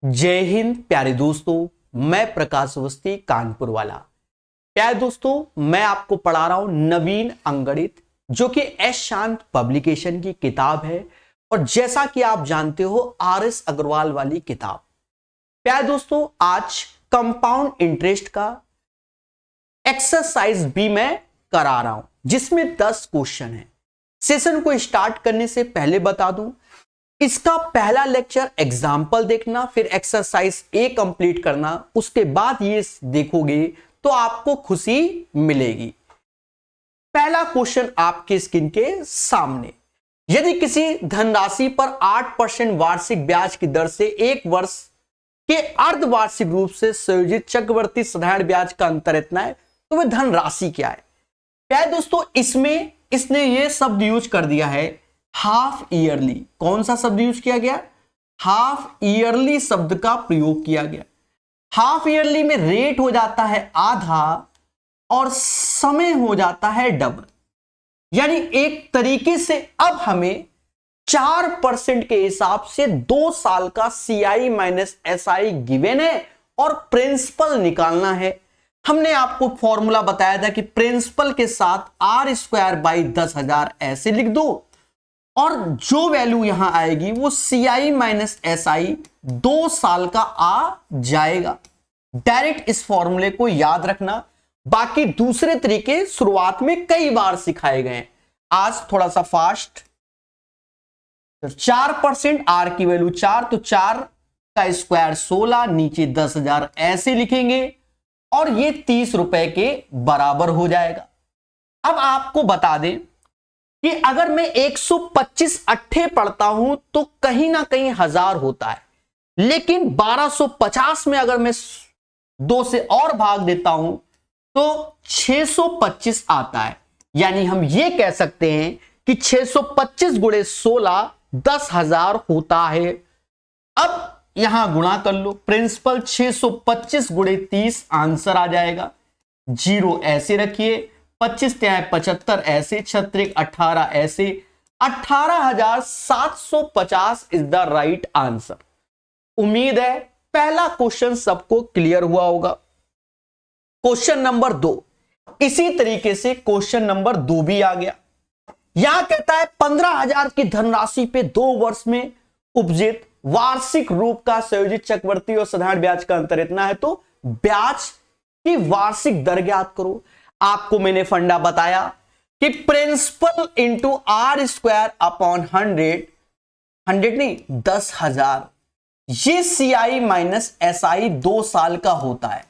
जय हिंद प्यारे दोस्तों, मैं प्रकाश अवस्थी कानपुर वाला। प्यारे दोस्तों, मैं आपको पढ़ा रहा हूं नवीन अंगणित, जो कि एस शांत पब्लिकेशन की किताब है और जैसा कि आप जानते हो आर.एस. अग्रवाल वाली किताब। प्यारे दोस्तों, आज कंपाउंड इंटरेस्ट का एक्सरसाइज भी मैं करा रहा हूं, जिसमें 10 क्वेश्चन है। सेशन को स्टार्ट करने से पहले बता दूं, इसका पहला लेक्चर एग्जाम्पल देखना, फिर एक्सरसाइज ए कंप्लीट करना, उसके बाद ये देखोगे तो आपको खुशी मिलेगी। पहला क्वेश्चन आपके स्क्रीन के सामने, यदि किसी धनराशि पर 8% वार्षिक ब्याज की दर से एक वर्ष के अर्धवार्षिक रूप से संयोजित चक्रवृद्धि साधारण ब्याज का अंतर इतना है, तो वह धनराशि क्या है? क्या दोस्तों, इसमें इसने ये शब्द यूज कर दिया है हाफ ईयरली। कौन सा शब्द यूज किया गया? हाफ ईयरली शब्द का प्रयोग किया गया। हाफ ईयरली में रेट हो जाता है आधा और समय हो जाता है डबल, यानी एक तरीके से अब हमें 4% के हिसाब से 2 साल का CI माइनस SI गिवन है और प्रिंसिपल निकालना है। हमने आपको फॉर्मूला बताया था कि प्रिंसिपल के साथ R²/10,000 ऐसे लिख दो और जो वैल्यू यहां आएगी वो CI माइनस SI 2 साल का आ जाएगा। डायरेक्ट इस फॉर्मूले को याद रखना, बाकी दूसरे तरीके शुरुआत में कई बार सिखाए गए, आज थोड़ा सा फास्ट। 4% R की वैल्यू 4, तो 4 का स्क्वायर 16, नीचे 10,000 ऐसे लिखेंगे और ये 30 रुपए के बराबर हो जाएगा। अब आपको बता दें कि अगर मैं 125 अट्ठे पढ़ता हूं तो कहीं ना कहीं 1000 होता है, लेकिन 1250 में अगर मैं 2 से और भाग देता हूं तो 625 आता है। यानी हम ये कह सकते हैं कि 625 गुणे 16 10,000 होता है। अब यहां गुणा कर लो, प्रिंसिपल 625 गुणे 30 आंसर आ जाएगा। 0 ऐसे रखिए, 25 × 75 ऐसे, 6 18 ऐसे, 18,750 इज द राइट आंसर। उम्मीद है पहला क्वेश्चन सबको क्लियर हुआ होगा। क्वेश्चन नंबर 2, इसी तरीके से क्वेश्चन नंबर 2 भी आ गया। यहां कहता है 15,000 की धनराशि पे 2 वर्ष में उपजित वार्षिक रूप का संयोजित चक्रवृद्धि और साधारण ब्याज का अंतर इतना है, तो ब्याज की वार्षिक दर ज्ञात करो। आपको मैंने फंडा बताया कि प्रिंसिपल इंटू R²/100, 100 नहीं 10,000, ये CI माइनस SI 2 साल का होता है।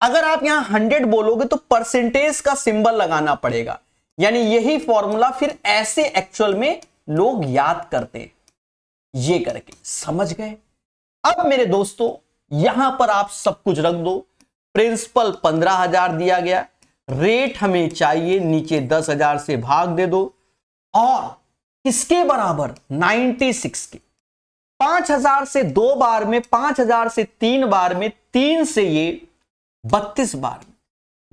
अगर आप यहां 100 बोलोगे तो परसेंटेज का सिंबल लगाना पड़ेगा, यानी यही फॉर्मूला फिर ऐसे एक्चुअल में लोग याद करते हैं, ये करके। समझ गए? अब मेरे दोस्तों यहां पर आप सब कुछ रख दो। प्रिंसिपल 15,000 दिया गया, रेट हमें चाहिए, नीचे 10,000 से भाग दे दो और किसके बराबर? 96 के। 5,000 से 2 बार में, 5,000 से 3 बार में, 3 से ये 32 बार में,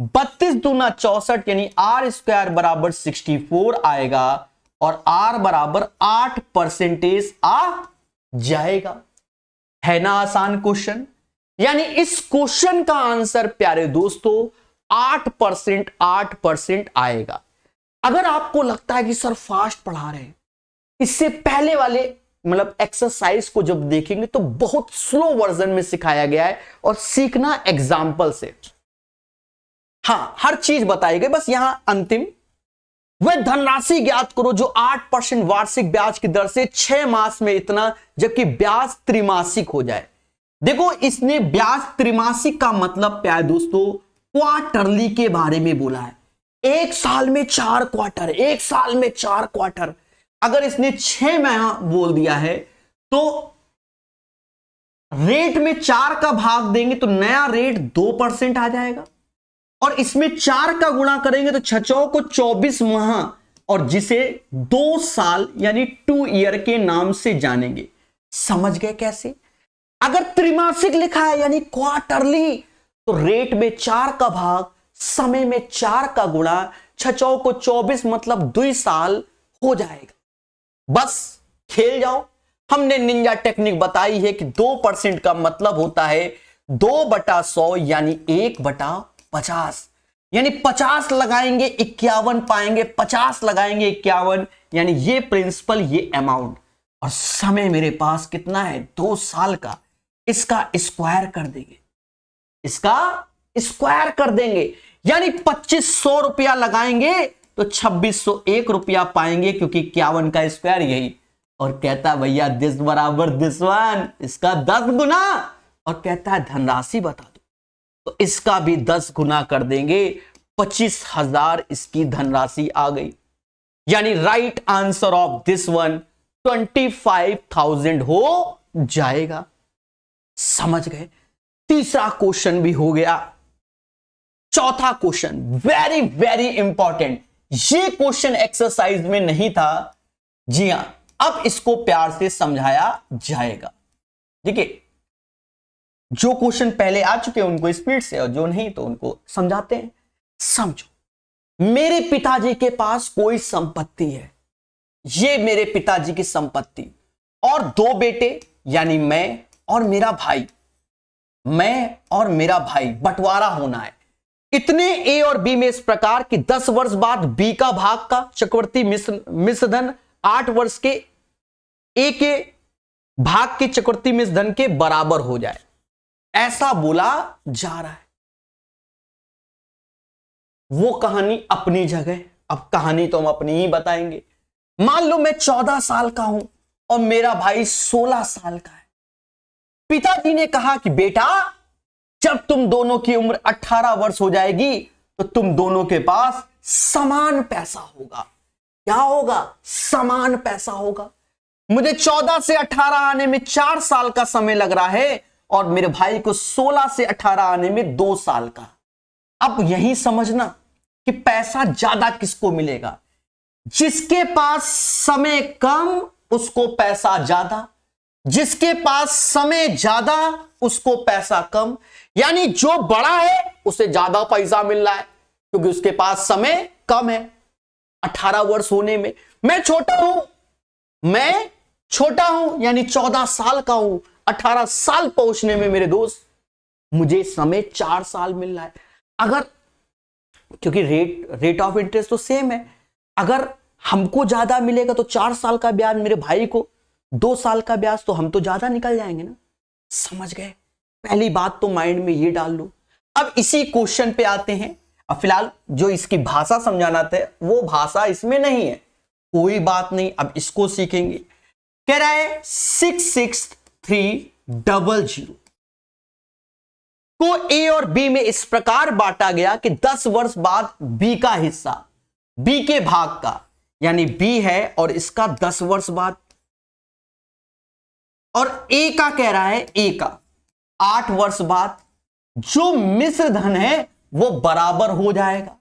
32 दूना 64, यानी R² बराबर 64 आएगा और R बराबर 8% आ जाएगा। है ना आसान क्वेश्चन? यानी इस क्वेश्चन का आंसर प्यारे दोस्तों 8% आएगा। अगर आपको लगता है कि सर फास्ट पढ़ा रहे हैं, इससे पहले वाले मतलब एक्सरसाइज को जब देखेंगे तो बहुत स्लो वर्जन में सिखाया गया है और सीखना एग्जाम्पल से। हाँ, हर चीज बताई गई, बस यहां अंतिम वह धनराशि ज्ञात करो जो 8% वार्षिक ब्याज की दर से 6 मास में इतना, जबकि ब्याज त्रिमासिक हो जाए। देखो, इसने ब्याज त्रिमासिक का मतलब प्यारे दोस्तों क्वार्टरली के बारे में बोला है। एक साल में 4 क्वार्टर, एक साल में 4 क्वार्टर। अगर इसने 6 महीना बोल दिया है तो रेट में 4 का भाग देंगे तो नया रेट 2% आ जाएगा और इसमें 4 का गुणा करेंगे तो 6 को 24 माह, और जिसे 2 साल यानी 2 ईयर के नाम से जानेंगे। समझ गए कैसे? अगर त्रिमासिक लिखा है यानी क्वार्टरली, तो रेट में 4 का भाग, समय में 4 का गुणा, 6 को 24 मतलब 2 साल हो जाएगा। बस खेल जाओ। हमने निंजा टेक्निक बताई है कि 2% का मतलब होता है 2/100 यानी 1/50, यानी 50 लगाएंगे 51 पाएंगे, 50 लगाएंगे 51, यानी ये प्रिंसिपल, ये अमाउंट। और समय मेरे पास कितना है, 2 साल का। इसका स्क्वायर कर देंगे, इसका स्क्वायर कर देंगे, यानी 2500 रुपया लगाएंगे तो 2601 रुपया पाएंगे, क्योंकि 51 का स्क्वायर यही। और कहता भैया दिस बराबर दिस वन, इसका 10 गुना। और कहता है धनराशि बता दो, तो इसका भी 10 गुना कर देंगे, 25,000 इसकी धनराशि आ गई। यानी right answer of this one 25,000 हो जाएगा। समझ गए? तीसरा क्वेश्चन भी हो गया। चौथा क्वेश्चन वेरी वेरी इंपॉर्टेंट, ये क्वेश्चन एक्सरसाइज में नहीं था। जी हां, अब इसको प्यार से समझाया जाएगा। देखिए, जो क्वेश्चन पहले आ चुके हैं उनको स्पीड से, और जो नहीं तो उनको समझाते हैं। समझो, मेरे पिताजी के पास कोई संपत्ति है, ये मेरे पिताजी की संपत्ति, और 2 बेटे यानी मैं और मेरा भाई, मैं और मेरा भाई, बंटवारा होना है। इतने ए और बी में इस प्रकार कि 10 वर्ष बाद बी का भाग का चक्रवर्ती मिश्र धन 8 वर्ष के ए के भाग के चक्रवर्ती मिश्र धन के बराबर हो जाए, ऐसा बोला जा रहा है। वो कहानी अपनी जगह, अब कहानी तो हम अपनी ही बताएंगे। मान लो मैं 14 साल का हूं और मेरा भाई 16 साल का है। पिताजी ने कहा कि बेटा, जब तुम दोनों की उम्र 18 वर्ष हो जाएगी तो तुम दोनों के पास समान पैसा होगा। क्या होगा? समान पैसा होगा। मुझे 14 से 18 आने में 4 साल का समय लग रहा है, और मेरे भाई को 16 से 18 आने में 2 साल का। अब यही समझना कि पैसा ज्यादा किसको मिलेगा। जिसके पास समय कम उसको पैसा ज्यादा, जिसके पास समय ज्यादा उसको पैसा कम। यानी जो बड़ा है उसे ज्यादा पैसा मिल रहा है क्योंकि उसके पास समय कम है। 18 वर्ष होने में मैं छोटा हूं यानी 14 साल का हूं। 18 साल पहुंचने में मेरे दोस्त मुझे समय 4 साल मिल रहा है। अगर क्योंकि रेट ऑफ इंटरेस्ट तो सेम है, अगर हमको ज्यादा मिलेगा तो 4 साल का ब्याज, मेरे भाई को 2 साल का ब्याज, तो हम तो ज्यादा निकल जाएंगे ना। समझ गए? पहली बात तो माइंड में ये डाल लो। अब इसी क्वेश्चन पे आते हैं। अब फिलहाल जो इसकी भाषा समझाना था वो भाषा इसमें नहीं है, कोई बात नहीं, अब इसको सीखेंगे। कह रहा है 66300 को ए और बी में इस प्रकार बांटा गया कि 10 वर्ष बाद बी का हिस्सा, बी के भाग का, यानी बी है और इसका 10 वर्ष बाद, और ए का कह रहा है ए का 8 वर्ष बाद जो मिश्र धन है वो बराबर हो जाएगा,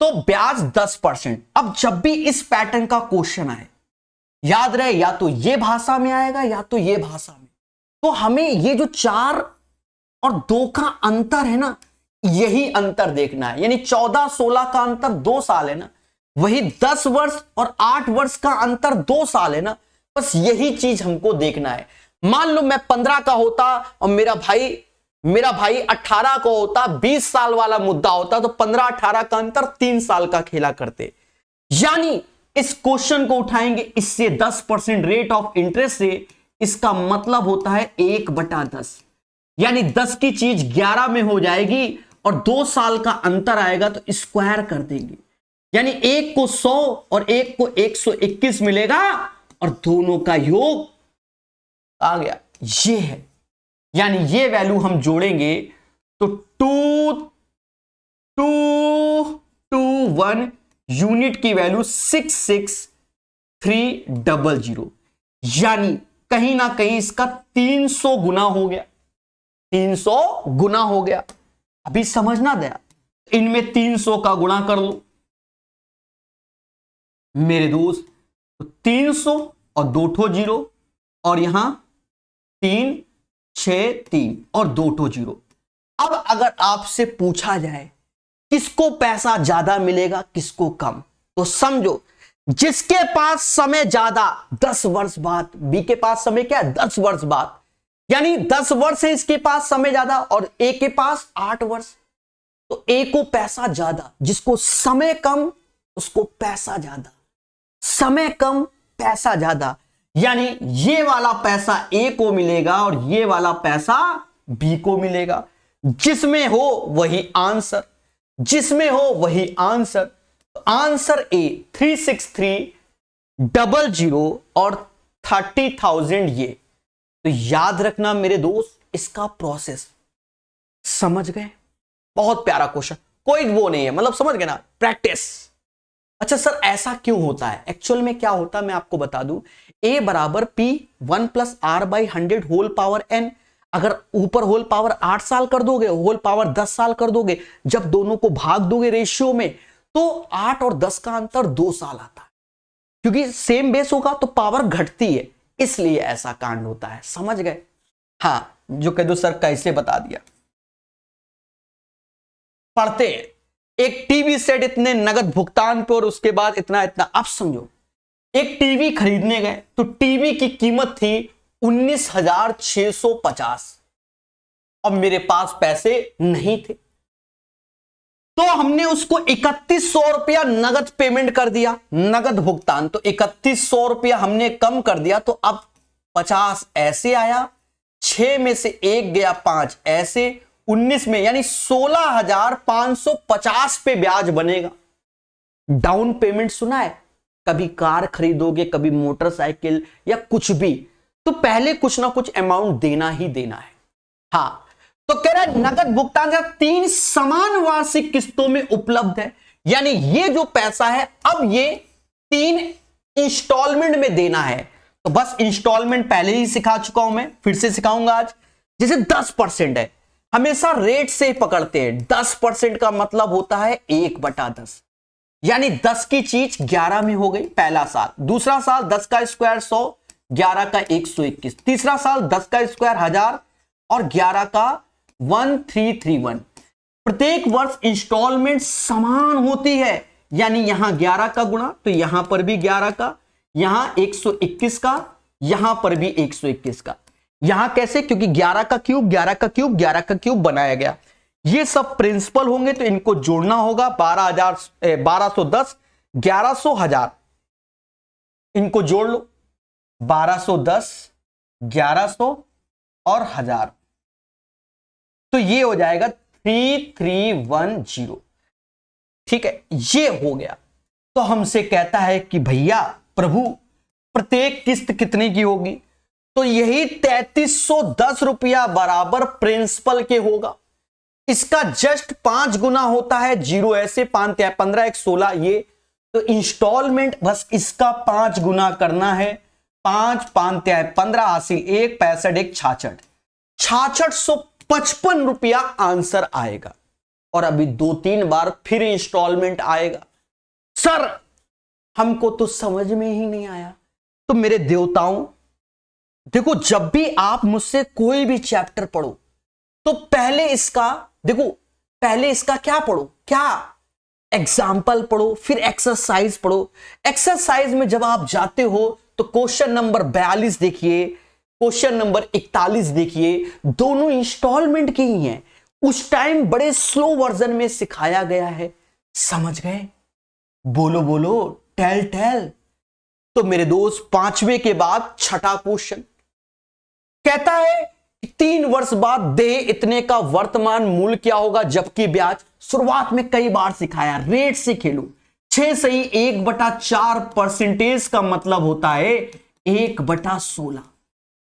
तो ब्याज 10%। अब जब भी इस पैटर्न का क्वेश्चन आए, याद रहे या तो ये भाषा में आएगा या तो ये भाषा में, तो हमें ये जो 4 और 2 का अंतर है ना, यही अंतर देखना है। यानी 14-16 का अंतर 2 साल है ना, वही 10 वर्ष और 8 वर्ष का अंतर 2 साल है ना, बस यही चीज हमको देखना है। मान लो मैं 15 का होता और मेरा भाई 18 का होता, 20 साल वाला मुद्दा होता, तो 15-18 का अंतर 3 साल का खेला करते। यानी इस क्वेश्चन को उठाएंगे, इससे 10% रेट ऑफ इंटरेस्ट से, इसका मतलब होता है 1/10, यानी 10 की चीज 11 में हो जाएगी और 2 साल का अंतर आएगा तो स्क्वायर कर देंगे, यानी एक को 100 और एक को 121 मिलेगा और दोनों का योग आ गया, ये है। यानी ये वैल्यू हम जोड़ेंगे तो 2221 यूनिट की वैल्यू 66300, यानी कहीं ना कहीं इसका 300 गुना हो गया, 300 गुना हो गया। अभी समझना दे, इनमें 300 का गुणा कर लो मेरे दोस्त, तो 300 और 2 ठो 0 और यहां 3 6 3 और 2 ठो 0। अब अगर आपसे पूछा जाए किसको पैसा ज्यादा मिलेगा किसको कम, तो समझो जिसके पास समय ज्यादा 10 वर्ष बाद, बी के पास समय क्या है 10 वर्ष बाद, यानी 10 वर्ष है इसके पास समय ज्यादा और ए के पास 8 वर्ष, तो ए को पैसा ज्यादा, जिसको समय कम उसको पैसा ज्यादा, समय कम पैसा ज्यादा, यानी ये वाला पैसा ए को मिलेगा और ये वाला पैसा बी को मिलेगा। जिसमें हो वही आंसर, जिसमें हो वही आंसर। तो आंसर ए 363,000 और 30,000 ये। तो याद रखना मेरे दोस्त, इसका प्रोसेस समझ गए? बहुत प्यारा क्वेश्चन, कोई वो नहीं है, मतलब समझ गए ना, प्रैक्टिस। अच्छा सर ऐसा क्यों होता है? एक्चुअल में क्या होता है मैं आपको बता दूं, a बराबर p 1 plus r by 100 whole power n। अगर ऊपर होल पावर 8 साल कर दोगे, होल पावर 10 साल कर दोगे, जब दोनों को भाग दोगे रेशियो में, तो 8 और 10 का अंतर 2 साल आता है, क्योंकि सेम बेस होगा तो पावर घटती है, इसलिए ऐसा कांड होता है। समझ गए? हाँ, जो कह दो सर कैसे बता दिया, पढ़ते हैं। एक टीवी सेट इतने नगद भुगतान पे और उसके बाद इतना इतना। अब समझो, एक टीवी खरीदने गए तो टीवी की कीमत थी 19,650 और मेरे पास पैसे नहीं थे, तो हमने उसको 3,100 रुपया नगद पेमेंट कर दिया, नगद भुगतान। तो 3,100 रुपया हमने कम कर दिया, तो अब 50 ऐसे आया, 6 में से 1 गया 5 ऐसे, 19 में यानी 16,550 पे ब्याज बनेगा। डाउन पेमेंट सुना है? कभी कार खरीदोगे, कभी मोटरसाइकिल या कुछ भी, तो पहले कुछ ना कुछ अमाउंट देना ही देना है। हाँ, तो कह रहा है नगद भुगतान 3 समान वार्षिक किस्तों में उपलब्ध है, यानी ये जो पैसा है अब ये 3 इंस्टॉलमेंट में देना है। तो बस इंस्टॉलमेंट पहले ही सिखा चुका हूं मैं, फिर से सिखाऊंगा आज। जैसे 10% है, हमेशा रेट से पकड़ते हैं। 10% का मतलब होता है 1/10, यानी 10 की चीज 11 में हो गई पहला साल, दूसरा साल 10 का स्क्वायर 100, 11 का 121, तीसरा साल 10 का स्क्वायर 1000 और 11 का 1331। प्रत्येक वर्ष इंस्टॉलमेंट समान होती है, यानी यहां 11 का गुणा, तो यहां पर भी 11 का, यहां 121 का, यहां पर भी 121 का। यहां कैसे? क्योंकि 11 का क्यूब 11 का क्यूब 11 का क्यूब बनाया गया। ये सब प्रिंसिपल होंगे तो इनको जोड़ना होगा। 1210, 1100, 1000, इनको जोड़ लो। 1210, 1100 और 1000, तो ये हो जाएगा 3310। ठीक है, ये हो गया। तो हमसे कहता है कि भैया प्रभु प्रत्येक किस्त कितने की होगी? तो यही 3310 रुपया बराबर प्रिंसिपल के होगा। इसका जस्ट 5 गुना होता है, 0 ऐसे, 5 × 15 1 16 ये, तो इंस्टॉलमेंट बस इसका 5 गुना करना है। 5 5 × 15 हासिल 1 65 1 66, 6655 रुपया आंसर आएगा। और अभी 2-3 बार फिर इंस्टॉलमेंट आएगा। सर हमको तो समझ में ही नहीं आया। तो मेरे देवताओं देखो, जब भी आप मुझसे कोई भी चैप्टर पढ़ो तो पहले इसका देखो, पहले इसका क्या पढ़ो, क्या एग्जाम्पल पढ़ो, फिर एक्सरसाइज पढ़ो। एक्सरसाइज में जब आप जाते हो तो क्वेश्चन नंबर 42 देखिए, क्वेश्चन नंबर 41 देखिए, दोनों इंस्टॉलमेंट के ही हैं। उस टाइम बड़े स्लो वर्जन में सिखाया गया है। समझ गए? बोलो बोलो, टेल टेल। तो मेरे दोस्त 5वें के बाद छठा क्वेश्चन कहता है 3 वर्ष बाद देय इतने का वर्तमान मूल्य क्या होगा जबकि ब्याज। शुरुआत में कई बार सिखाया, रेट से खेलो। 6 सही 1/4% का मतलब होता है 1/16,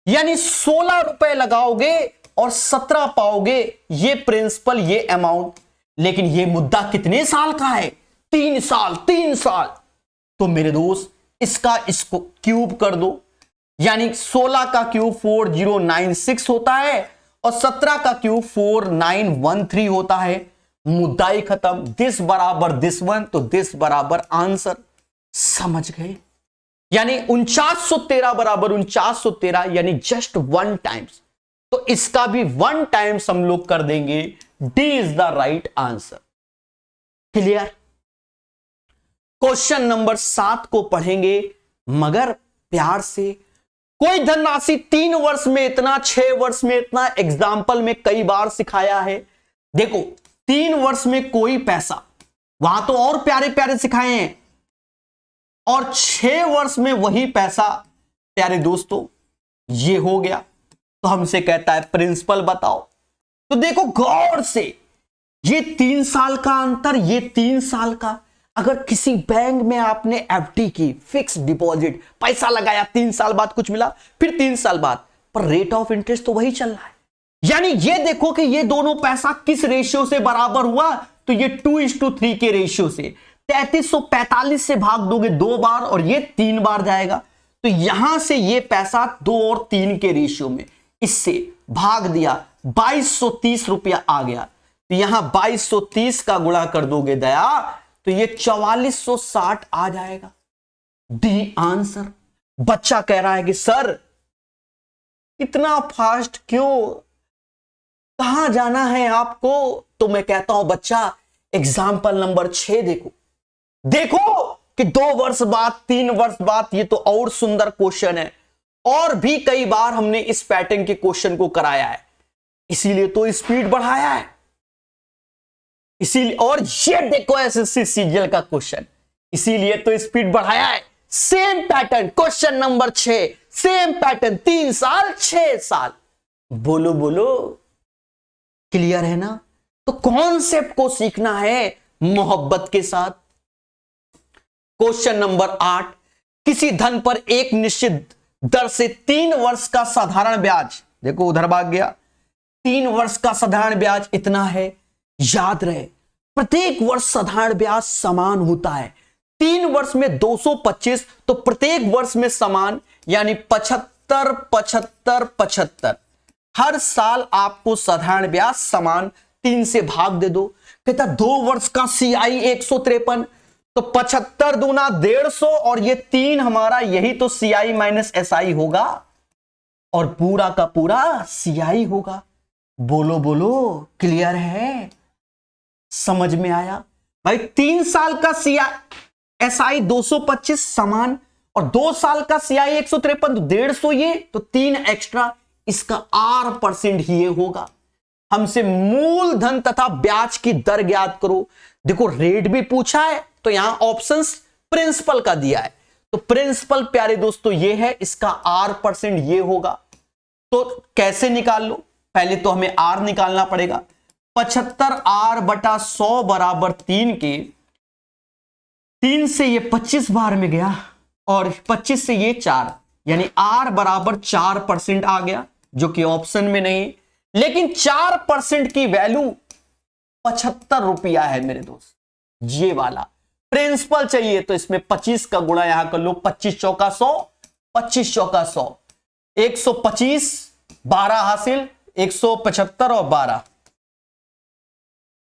यानी 16 रुपए लगाओगे और 17 पाओगे। ये प्रिंसिपल, ये अमाउंट। लेकिन ये मुद्दा कितने साल का है? 3 साल, 3 साल। तो मेरे दोस्त इसको क्यूब कर दो, यानी 16 का क्यूब 4096 होता है और 17 का क्यूब 4913 होता है। मुद्दा ही खत्म। दिस बराबर दिस वन, तो दिस बराबर आंसर। समझ गए? यानी 4913 बराबर 4913, यानी जस्ट 1 टाइम्स। तो इसका भी 1 टाइम्स हम लोग कर देंगे। D is the right answer. Clear? Question number 7 को पढ़ेंगे मगर प्यार से। कोई धनराशि 3 वर्ष में इतना, 6 वर्ष में इतना, एग्जाम्पल में कई बार सिखाया है। देखो 3 वर्ष में कोई पैसा, वहां तो और प्यारे प्यारे सिखाए हैं, और 6 वर्ष में वही पैसा। प्यारे दोस्तों ये हो गया, तो हमसे कहता है प्रिंसिपल बताओ। तो देखो गौर से, ये 3 साल का अंतर, ये 3 साल का। अगर किसी बैंक में आपने एफडी की, फिक्स डिपॉजिट, पैसा लगाया, 3 साल बाद कुछ मिला, फिर 3 साल बाद, पर रेट ऑफ इंटरेस्ट तो वही चल रहा है। यानी ये देखो कि ये दोनों पैसा किस रेशियो से बराबर हुआ, तो ये 2:3 के रेशियो से। 3345 से भाग दोगे 2 बार और ये 3 बार जाएगा, तो यहां से ये पैसा 2 और 3 के रेशियो में, इससे भाग दिया, 2230 रुपया आ गया। तो यहां 2230 का गुणा कर दोगे दया, तो ये 4460 आ जाएगा। D answer. बच्चा कह रहा है कि सर इतना फास्ट क्यों, कहां जाना है आपको? तो मैं कहता हूं बच्चा एग्जाम्पल नंबर 6 देखो। देखो कि 2 वर्ष बाद, 3 वर्ष बाद, ये तो और सुंदर क्वेश्चन है। और भी कई बार हमने इस पैटर्न के क्वेश्चन को कराया है, इसीलिए तो स्पीड बढ़ाया है, इसीलिए। और ये देखो एसएससी सीजीएल का क्वेश्चन, इसीलिए तो स्पीड बढ़ाया है। Same pattern, question number 6, same pattern, 3 साल 6 साल। बोलो बोलो, क्लियर है ना? तो कॉन्सेप्ट को सीखना है मोहब्बत के साथ। क्वेश्चन नंबर 8, किसी धन पर एक निश्चित दर से 3 वर्ष का साधारण ब्याज, देखो उधर भाग गया, 3 वर्ष का साधारण ब्याज इतना है। याद रहे प्रत्येक वर्ष साधारण ब्याज समान होता है। 3 वर्ष में 225, तो प्रत्येक वर्ष में समान, यानी 75 75 75। हर साल आपको साधारण ब्याज समान, 3 से भाग दे दो। कहता 2 वर्ष का सीआई 153, तो 75 दूना 150, और ये 3 हमारा, यही तो सीआई माइनस एसआई होगा, और पूरा का पूरा सीआई होगा। बोलो बोलो, क्लियर है? समझ में आया भाई? 3 साल का सीआई एसआई 225 समान, और 2 साल का सीआई 153, तो 150 ये, तो 3 एक्स्ट्रा, इसका R% ही ये होगा। हमसे मूलधन तथा ब्याज की दर ज्ञात करो। देखो रेट भी पूछा है, तो यहां ऑप्शंस प्रिंसिपल का दिया है, तो प्रिंसिपल प्यारे दोस्तों ये है, इसका R% ये होगा। तो कैसे निकाल लो? पहले तो हमें R निकालना पड़ेगा। 75R/100 बराबर 3 के, 3 से ये 25 बार में गया, और 25 से ये 4, यानी R बराबर 4% आ गया, जो कि ऑप्शन में नहीं। लेकिन 4% की वैल्यू 75 रुपया है मेरे दोस्त, ये वाला प्रिंसिपल चाहिए, तो इसमें 25 का गुणा यहां कर लो, 25 चौका 100, 25 चौका 100, 125, 12 हासिल, 175 और 12।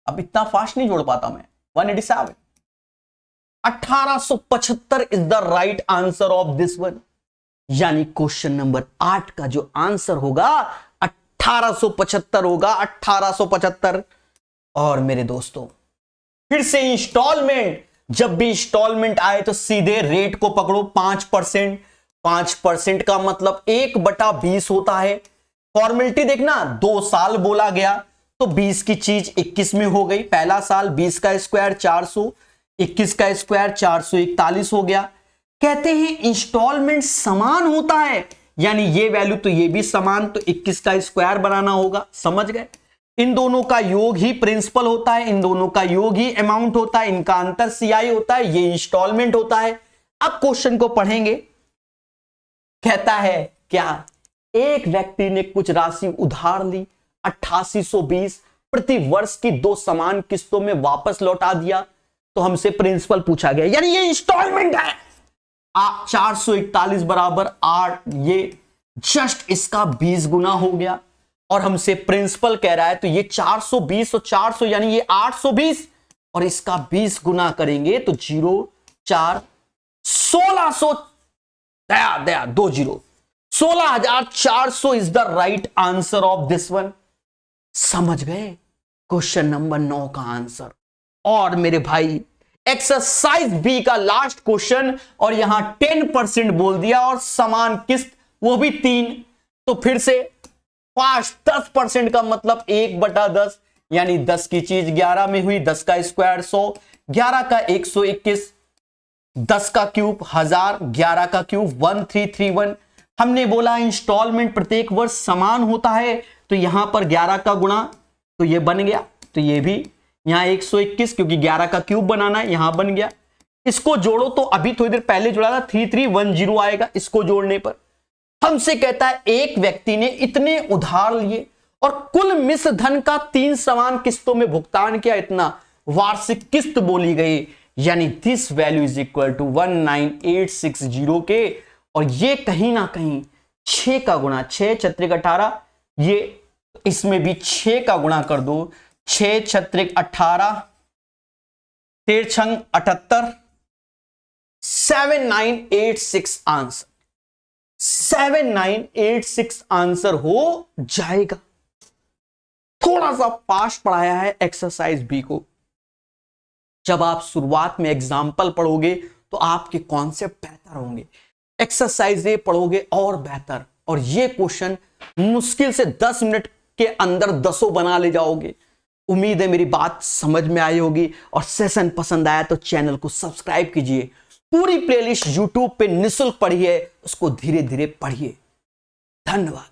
अब इतना फास्ट नहीं जोड़ पाता मैं, 187, 1875 is the right answer of this one. यानी क्वेश्चन नंबर 8 का जो आंसर होगा 1875 होगा, 1875। और मेरे दोस्तों फिर से इंस्टॉलमेंट, जब भी इंस्टॉलमेंट आए तो सीधे रेट को पकड़ो, 5%। 5% का मतलब 1/20 होता है। फॉर्मेलिटी देखना, 2 साल बोला गया, तो 20 की चीज 21 में हो गई। पहला साल 20 का स्क्वायर 400, 21 का स्क्वायर 441 हो गया। कहते हैं इंस्टॉलमेंट समान होता है, यानी ये वैल्यू तो ये भी समान, तो 21 का स्क्वायर बनाना होगा। समझ गए? इन दोनों का योग ही प्रिंसिपल होता है, इन दोनों का योग ही अमाउंट होता है, इनका अंतर सीआई होता है, ये इंस्टॉलमेंट होता है। अब क्वेश्चन को पढ़ेंगे। कहता है क्या, एक व्यक्ति ने कुछ राशि उधार ली 8820, प्रति वर्ष की 2 समान किस्तों में वापस लौटा दिया। तो हमसे प्रिंसिपल पूछा गया, यानी ये इंस्टॉलमेंट है। 441 बराबर 8, ये जस्ट इसका 20 गुना हो गया। और हमसे प्रिंसिपल कह रहा है, तो ये 420 और 400, यानी ये 820, और इसका 20 गुना करेंगे तो 0 4 1600, दया दया 2 0, 16400 is the right answer of this one. समझ गए? क्वेश्चन नंबर 9 का आंसर। और मेरे भाई एक्सरसाइज बी का लास्ट क्वेश्चन, और यहां 10% बोल दिया और समान किस्त वो भी 3, तो फिर से फास्ट 10% का मतलब 1/10, यानी 10 की चीज 11 में हुई, 10 का स्क्वायर 100, 11 का 121, 10 का क्यूब 1000, 11 का क्यूब 1331। हमने बोला इंस्टॉलमेंट प्रत्येक वर्ष समान होता है, तो यहां पर 11 का गुणा तो ये बन गया, तो ये भी यहां 121 क्योंकि 11 का क्यूब बनाना है, यहां बन गया। इसको जोड़ो तो अभी थोड़ी देर पहले जोड़ा था 3310 आएगा, इसको जोड़ने पर हमसे कहता है एक व्यक्ति ने इतने उधार लिए और कुल मिश्र धन का 3 समान किस्तों में भुगतान किया, इतना वार्षिक किस्त बोली गई, यानी this value is equal to 19860 के, और ये कहीं ना कहीं 6 का गुणा, 6 छत्रिक 18, ये इसमें भी 6 का गुणा कर दो, 6 छत्रिक 18, 13 छंग 78, 7986 आंसर, 7986 आंसर हो जाएगा। थोड़ा सा फास्ट पढ़ाया है एक्सरसाइज बी को। जब आप शुरुआत में एग्जाम्पल पढ़ोगे तो आपके कॉन्सेप्ट बेहतर होंगे, एक्सरसाइज ए पढ़ोगे और बेहतर, और ये क्वेश्चन मुश्किल से 10 मिनट के अंदर 10 बना ले जाओगे। उम्मीद है मेरी बात समझ में आई होगी, और सेशन पसंद आया तो चैनल को सब्सक्राइब कीजिए। पूरी प्लेलिस्ट यूट्यूब पे निःशुल्क पढ़िए, उसको धीरे धीरे पढ़िए। धन्यवाद।